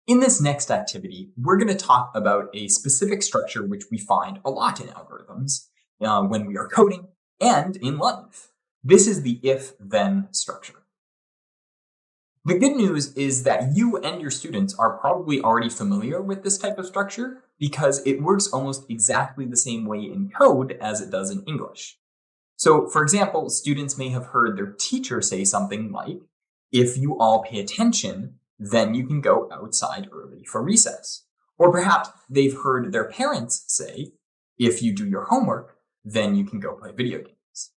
In this next activity, we're going to talk about a specific structure which we find a lot in algorithms when we are coding and in life. This is the if-then structure. The good news is that you and your students are probably already familiar with this type of structure because it works almost exactly the same way in code as it does in English. So, for example, students may have heard their teacher say something like, "If you all pay attention, then you can go outside early for recess." Or perhaps they've heard their parents say, "If you do your homework, then you can go play video games."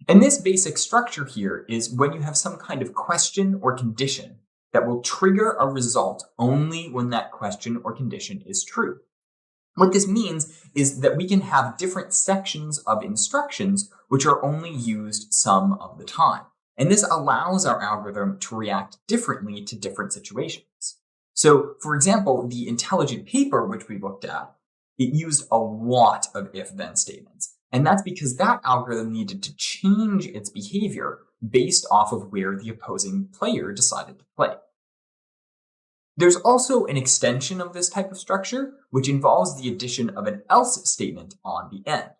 And this basic structure here is when you have some kind of question or condition that will trigger a result only when that question or condition is true. What this means is that we can have different sections of instructions which are only used some of the time. And this allows our algorithm to react differently to different situations. So, for example, the intelligent paper which we looked at, it used a lot of if-then statements. And that's because that algorithm needed to change its behavior based off of where the opposing player decided to play. There's also an extension of this type of structure, which involves the addition of an else statement on the end.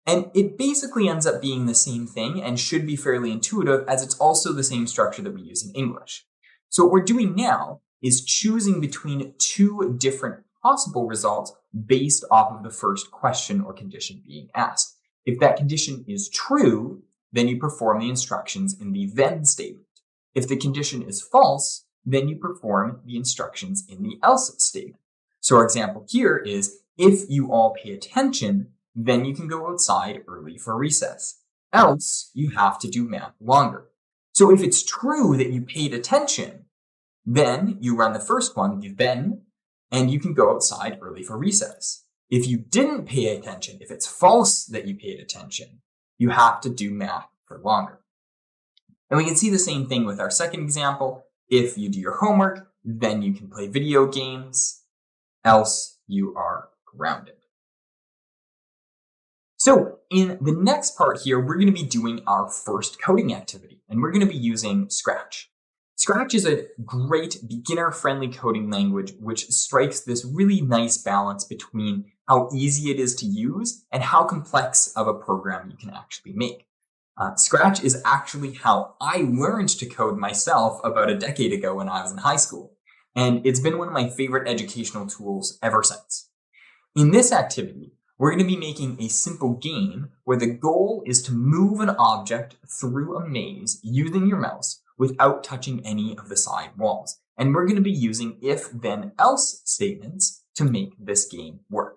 And it basically ends up being the same thing and should be fairly intuitive, as it's also the same structure that we use in English. So what we're doing now is choosing between two different possible results based off of the first question or condition being asked. If that condition is true, then you perform the instructions in the then statement. If the condition is false, then you perform the instructions in the else statement. So our example here is, if you all pay attention, then you can go outside early for recess. Else, you have to do math longer. So if it's true that you paid attention, then you run the first one, the then, and you can go outside early for recess. If you didn't pay attention, if it's false that you paid attention, you have to do math for longer. And we can see the same thing with our second example. If you do your homework, then you can play video games, else you are grounded. So in the next part here, we're going to be doing our first coding activity, and we're going to be using Scratch. Scratch is a great beginner-friendly coding language which strikes this really nice balance between how easy it is to use and how complex of a program you can actually make. Scratch is actually how I learned to code myself about a decade ago when I was in high school, and it's been one of my favorite educational tools ever since. In this activity, we're going to be making a simple game where the goal is to move an object through a maze using your mouse without touching any of the side walls. And we're going to be using if-then-else statements to make this game work.